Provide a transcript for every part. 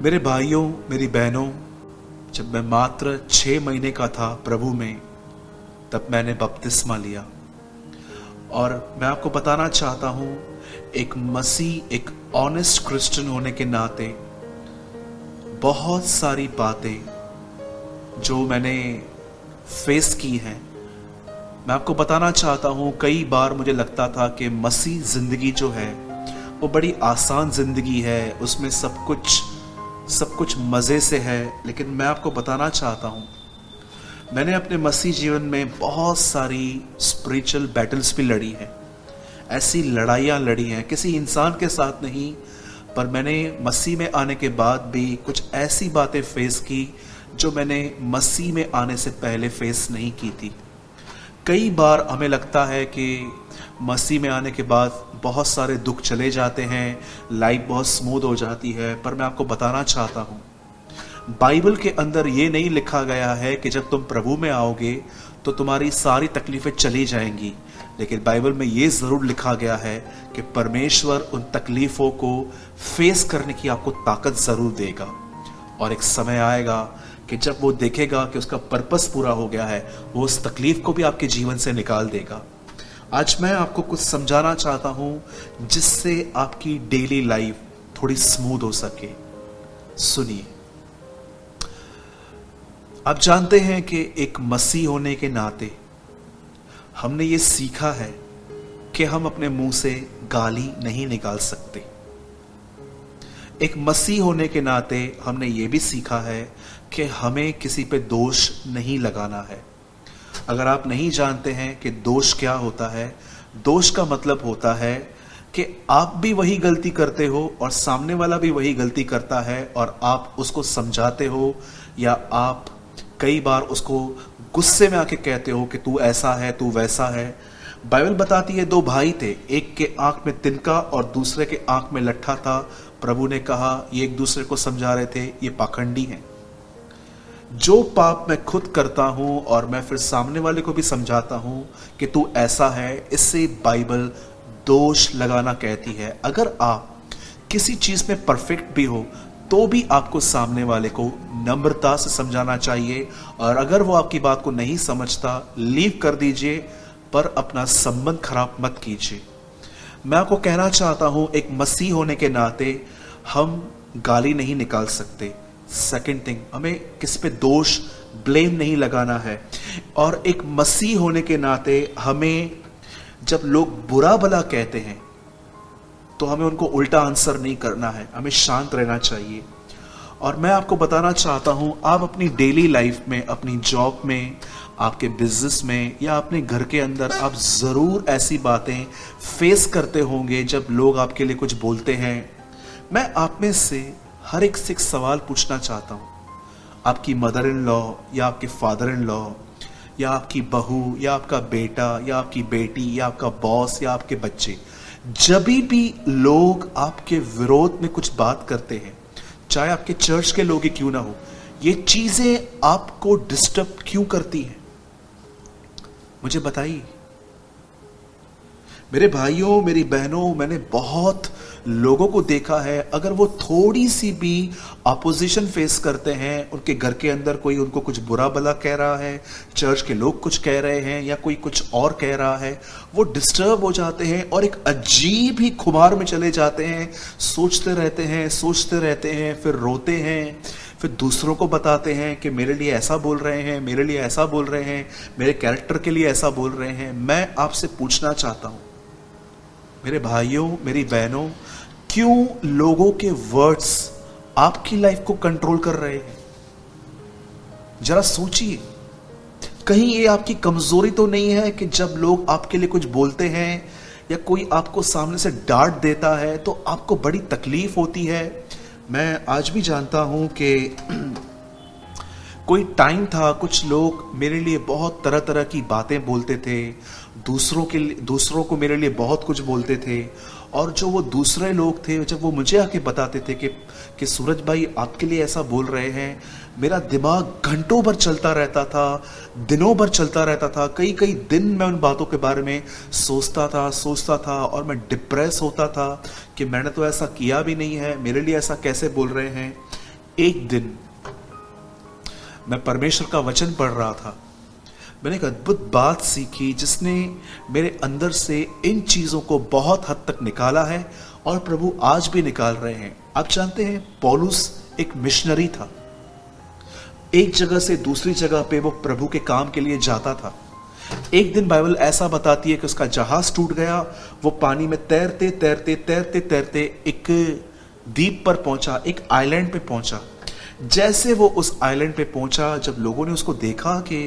मेरे भाइयों, मेरी बहनों, जब मैं मात्र 6 महीने का था प्रभु में, तब मैंने बपतिस्मा लिया। और मैं आपको बताना चाहता हूं, एक मसीह, एक ऑनेस्ट क्रिश्चियन होने के नाते बहुत सारी बातें जो मैंने फेस की हैं, मैं आपको बताना चाहता हूं। कई बार मुझे लगता था कि मसीह जिंदगी जो है वो बड़ी आसान जिंदगी है, उसमें सब कुछ मज़े से है। लेकिन मैं आपको बताना चाहता हूँ, मैंने अपने मसीह जीवन में बहुत सारी स्पिरिचुअल बैटल्स भी लड़ी हैं, ऐसी लड़ाइयाँ लड़ी हैं, किसी इंसान के साथ नहीं, पर मैंने मसीह में आने के बाद भी कुछ ऐसी बातें फेस की जो मैंने मसीह में आने से पहले फेस नहीं की थी। कई बार हमें लगता है कि मसीह में आने के बाद बहुत सारे दुख चले जाते हैं, लाइफ बहुत स्मूथ हो जाती है, पर मैं आपको बताना चाहता हूँ, बाइबल के अंदर ये नहीं लिखा गया है कि जब तुम प्रभु में आओगे तो तुम्हारी सारी तकलीफें चली जाएंगी। लेकिन बाइबल में ये ज़रूर लिखा गया है कि परमेश्वर उन तकलीफ़ों को फेस करने की आपको ताकत ज़रूर देगा। और एक समय आएगा कि जब वो देखेगा कि उसका पर्पस पूरा हो गया है, वो उस तकलीफ को भी आपके जीवन से निकाल देगा। आज मैं आपको कुछ समझाना चाहता हूं जिससे आपकी डेली लाइफ थोड़ी स्मूथ हो सके। सुनिए, आप जानते हैं कि एक मसीह होने के नाते हमने ये सीखा है कि हम अपने मुंह से गाली नहीं निकाल सकते। एक मसीह होने के नाते हमने ये भी सीखा है कि हमें किसी पे दोष नहीं लगाना है। अगर आप नहीं जानते हैं कि दोष क्या होता है, दोष का मतलब होता है कि आप भी वही गलती करते हो और सामने वाला भी वही गलती करता है और आप उसको समझाते हो, या आप कई बार उसको गुस्से में आके कहते हो कि तू ऐसा है, तू वैसा है। बाइबल बताती है 2 भाई थे, एक के आंख में तिनका और दूसरे के आंख में लट्ठा था। प्रभु ने कहा, ये एक दूसरे को समझा रहे थे, ये पाखंडी हैं। जो पाप मैं खुद करता हूं और मैं फिर सामने वाले को भी समझाता हूं कि तू ऐसा है, इससे बाइबल दोष लगाना कहती है। अगर आप किसी चीज में परफेक्ट भी हो तो भी आपको सामने वाले को नम्रता से समझाना चाहिए, और अगर वो आपकी बात को नहीं समझता, लीव कर दीजिए, पर अपना संबंध खराब मत कीजिए। मैं आपको कहना चाहता हूं, एक मसीह होने के नाते हम गाली नहीं निकाल सकते। सेकंड थिंग, हमें किसी पे दोष, ब्लेम नहीं लगाना है। और एक मसीह होने के नाते हमें जब लोग बुरा भला कहते हैं तो हमें उनको उल्टा आंसर नहीं करना है, हमें शांत रहना चाहिए। और मैं आपको बताना चाहता हूं, आप अपनी डेली लाइफ में, अपनी जॉब में, आपके बिजनेस में या अपने घर के अंदर आप ज़रूर ऐसी बातें फेस करते होंगे जब लोग आपके लिए कुछ बोलते हैं। मैं आप में से हर एक से एक सवाल पूछना चाहता हूं। आपकी मदर इन लॉ या आपके फादर इन लॉ या आपकी बहू या आपका बेटा या आपकी बेटी या आपका बॉस या आपके बच्चे, जब भी लोग आपके विरोध में कुछ बात करते हैं, चाहे आपके चर्च के लोग ही क्यों ना हो, ये चीजें आपको डिस्टर्ब क्यों करती हैं? मुझे बताइए। मेरे भाइयों, मेरी बहनों, मैंने बहुत लोगों को देखा है, अगर वो थोड़ी सी भी अपोजिशन फेस करते हैं, उनके घर के अंदर कोई उनको कुछ बुरा भला कह रहा है, चर्च के लोग कुछ कह रहे हैं या कोई कुछ और कह रहा है, वो डिस्टर्ब हो जाते हैं और एक अजीब ही खुमार में चले जाते हैं। सोचते रहते हैं, फिर रोते हैं, फिर दूसरों को बताते हैं कि मेरे लिए ऐसा बोल रहे हैं, मेरे लिए ऐसा बोल रहे हैं, मेरे कैरेक्टर के लिए ऐसा बोल रहे हैं। मैं आपसे पूछना चाहता हूं, मेरे भाइयों, मेरी बहनों, क्यों लोगों के वर्ड्स आपकी लाइफ को कंट्रोल कर रहे हैं? जरा सोचिए, कहीं ये आपकी कमजोरी तो नहीं है कि जब लोग आपके लिए कुछ बोलते हैं या कोई आपको सामने से डांट देता है तो आपको बड़ी तकलीफ होती है? मैं आज भी जानता हूं कि कोई टाइम था, कुछ लोग मेरे लिए बहुत तरह तरह की बातें बोलते थे, दूसरों को मेरे लिए बहुत कुछ बोलते थे, और जो वो दूसरे लोग थे, जब वो मुझे आके बताते थे कि सूरज भाई आपके लिए ऐसा बोल रहे हैं, मेरा दिमाग घंटों भर चलता रहता था, दिनों भर चलता रहता था। कई कई दिन मैं उन बातों के बारे में सोचता था और मैं डिप्रेस होता था कि मैंने तो ऐसा किया भी नहीं है, मेरे लिए ऐसा कैसे बोल रहे हैं। एक दिन मैं परमेश्वर का वचन पढ़ रहा था, मैंने एक अद्भुत बात सीखी जिसने मेरे अंदर से इन चीज़ों को बहुत हद तक निकाला है और प्रभु आज भी निकाल रहे हैं। आप जानते हैं, पौलुस एक मिशनरी था। एक जगह से दूसरी जगह पे वो प्रभु के काम के लिए जाता था। एक दिन बाइबल ऐसा बताती है कि उसका जहाज टूट गया। वो पानी में तैरते तैरते तैरते तैरते एक द्वीप पर पहुंचा, एक आइलैंड पे पहुंचा। जैसे वो उस आइलैंड पे पहुंचा, जब लोगों ने उसको देखा कि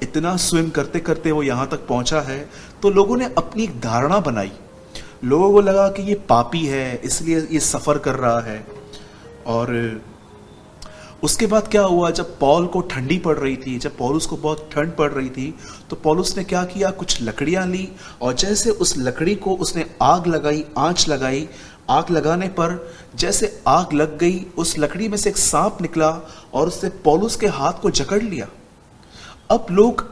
इतना स्विम करते करते वो यहां तक पहुंचा है, तो लोगों ने अपनी एक धारणा बनाई। लोगों को लगा कि ये पापी है, इसलिए ये सफर कर रहा है। और उसके बाद क्या हुआ, जब पौल को ठंडी पड़ रही थी, जब पौलुस को बहुत ठंड पड़ रही थी, तो पौलुस ने क्या किया, कुछ लकड़ियां ली और जैसे उस लकड़ी को उसने आग लगाई, आंच लगाई। आग लगाने पर जैसे आग लग गई, उस लकड़ी में से एक सांप निकला और उसने पौलुस के हाथ को जकड़ लिया। अब लोग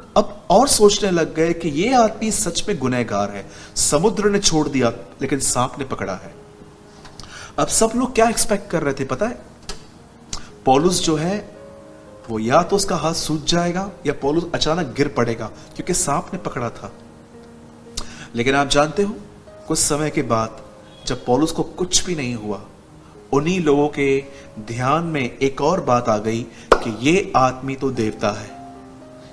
और सोचने लग गए कि ये आदमी सच में गुनहगार है। समुद्र ने छोड़ दिया लेकिन सांप ने पकड़ा है। अब सब लोग क्या एक्सपेक्ट कर रहे थे पता है? पौलुस जो है वो या तो उसका हाथ सूज जाएगा या पौलुस अचानक गिर पड़ेगा, क्योंकि सांप ने पकड़ा था। लेकिन आप जानते हो, कुछ समय के बाद जब पौलुस को कुछ भी नहीं हुआ, उन्हीं लोगों के ध्यान में एक और बात आ गई कि ये आदमी तो देवता है,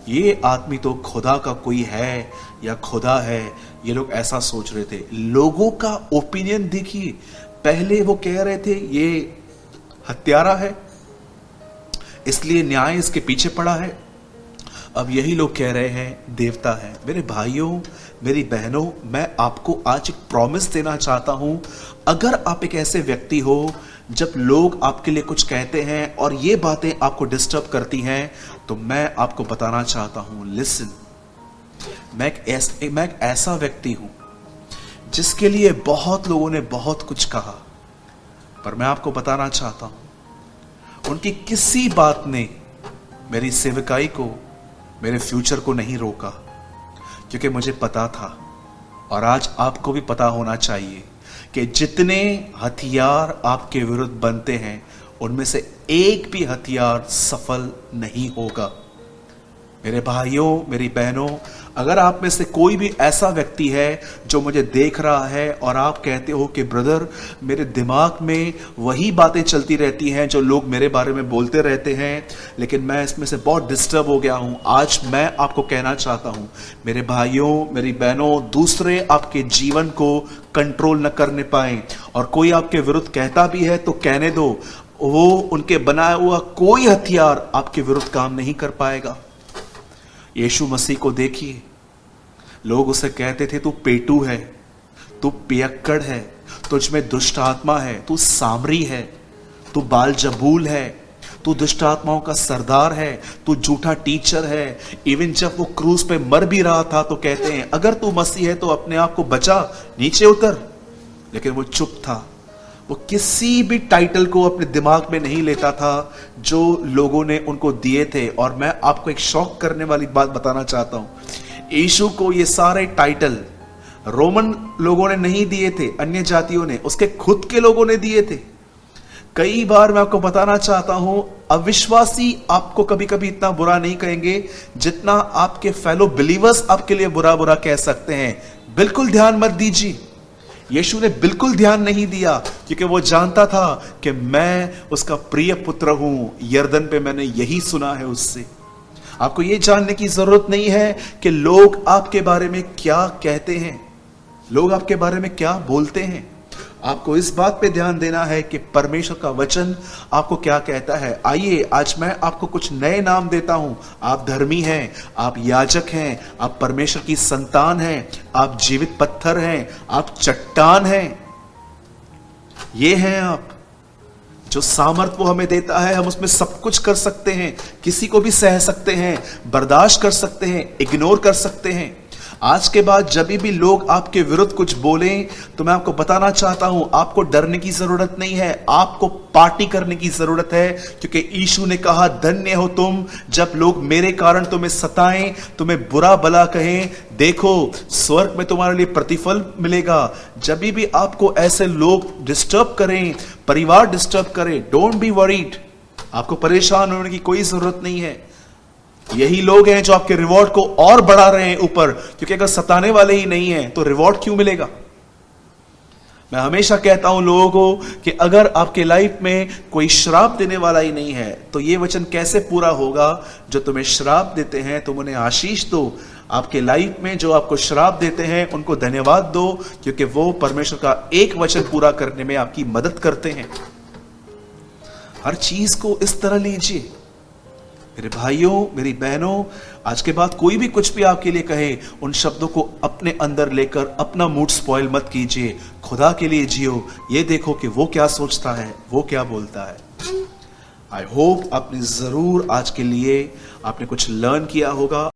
ये आदमी तो खुदा का कोई है या खुदा है। ये लोग ऐसा सोच रहे थे। लोगों का ओपिनियन देखिए, पहले वो कह रहे थे ये हत्यारा है, इसलिए न्याय इसके पीछे पड़ा है। अब यही लोग कह रहे हैं देवता है। मेरे भाइयों, मेरी बहनों, मैं आपको आज एक प्रॉमिस देना चाहता हूं। अगर आप एक ऐसे व्यक्ति हो जब लोग आपके लिए कुछ कहते हैं और ये बातें आपको डिस्टर्ब करती हैं, तो मैं आपको बताना चाहता हूं, लिसन, मैं एक ऐसा व्यक्ति हूं जिसके लिए बहुत लोगों ने बहुत कुछ कहा, पर मैं आपको बताना चाहता हूं, उनकी किसी बात ने मेरी सेवकाई को, मेरे फ्यूचर को नहीं रोका, क्योंकि मुझे पता था, और आज आपको भी पता होना चाहिए कि जितने हथियार आपके विरुद्ध बनते हैं, उनमें से एक भी हथियार सफल नहीं होगा। मेरे भाइयों, मेरी बहनों, अगर आप में से कोई भी ऐसा व्यक्ति है जो मुझे देख रहा है और आप कहते हो कि ब्रदर, मेरे दिमाग में वही बातें चलती रहती हैं जो लोग मेरे बारे में बोलते रहते हैं, लेकिन मैं इसमें से बहुत डिस्टर्ब हो गया हूं, आज मैं आपको कहना चाहता हूं, मेरे भाइयों, मेरी बहनों, दूसरे आपके जीवन को कंट्रोल न करने पाए, और कोई आपके विरुद्ध कहता भी है तो कहने दो, वो उनके बनाया हुआ कोई हथियार आपके विरुद्ध काम नहीं कर पाएगा। यीशु मसीह को देखिए, लोग उसे कहते थे तू पेटू है, तू पियक्कड़ है, तुझ में दुष्ट आत्मा है, तू सामरी है, तू बालजबूल है, तू दुष्ट आत्माओं का सरदार है, तू झूठा टीचर है। इवन जब वो क्रूज पे मर भी रहा था तो कहते हैं अगर तू मसीह है तो अपने आप को बचा, नीचे उतर। लेकिन वो चुप था, वो किसी भी टाइटल को अपने दिमाग में नहीं लेता था जो लोगों ने उनको दिए थे। और मैं आपको एक शॉक करने वाली बात बताना चाहता हूं, यीशु को ये सारे टाइटल रोमन लोगों ने नहीं दिए थे, अन्य जातियों ने, उसके खुद के लोगों ने दिए थे। कई बार मैं आपको बताना चाहता हूं, अविश्वासी आपको कभी कभी इतना बुरा नहीं कहेंगे जितना आपके फेलो बिलीवर्स आपके लिए बुरा बुरा कह सकते हैं। बिल्कुल ध्यान मत दीजिए, यीशु ने बिल्कुल ध्यान नहीं दिया, क्योंकि वो जानता था कि मैं उसका प्रिय पुत्र हूं। यरदन पे मैंने यही सुना है उससे। आपको ये जानने की जरूरत नहीं है कि लोग आपके बारे में क्या कहते हैं, लोग आपके बारे में क्या बोलते हैं। आपको इस बात पे ध्यान देना है कि परमेश्वर का वचन आपको क्या कहता है। आइए, आज मैं आपको कुछ नए नाम देता हूं। आप धर्मी हैं, आप याजक हैं, आप परमेश्वर की संतान हैं, आप जीवित पत्थर हैं, आप चट्टान हैं। ये हैं आप। जो सामर्थ वो हमें देता है, हम उसमें सब कुछ कर सकते हैं, किसी को भी सह सकते हैं, बर्दाश्त कर सकते हैं, इग्नोर कर सकते हैं। आज के बाद जब भी लोग आपके विरुद्ध कुछ बोलें तो मैं आपको बताना चाहता हूं, आपको डरने की जरूरत नहीं है, आपको पार्टी करने की जरूरत है, क्योंकि यीशु ने कहा धन्य हो तुम जब लोग मेरे कारण तुम्हें सताएं, तुम्हें बुरा भला कहें, देखो स्वर्ग में तुम्हारे लिए प्रतिफल मिलेगा। जब भी आपको ऐसे लोग डिस्टर्ब करें, परिवार डिस्टर्ब करें, डोंट बी वरीड, आपको परेशान होने की कोई जरूरत नहीं है। यही लोग हैं जो आपके रिवॉर्ड को और बढ़ा रहे हैं ऊपर, क्योंकि अगर सताने वाले ही नहीं हैं तो रिवॉर्ड क्यों मिलेगा। मैं हमेशा कहता हूं लोगों को कि अगर आपके लाइफ में कोई श्राप देने वाला ही नहीं है तो यह वचन कैसे पूरा होगा, जो तुम्हें श्राप देते हैं तुम उन्हें आशीष दो। आपके लाइफ में जो आपको श्राप देते हैं उनको धन्यवाद दो, क्योंकि वो परमेश्वर का एक वचन पूरा करने में आपकी मदद करते हैं। हर चीज को इस तरह लीजिए। मेरे भाइयों, मेरी बहनों, आज के बाद कोई भी कुछ भी आपके लिए कहे, उन शब्दों को अपने अंदर लेकर अपना मूड स्पॉइल मत कीजिए। खुदा के लिए जियो, ये देखो कि वो क्या सोचता है, वो क्या बोलता है। आई होप आपने जरूर आज के लिए आपने कुछ लर्न किया होगा।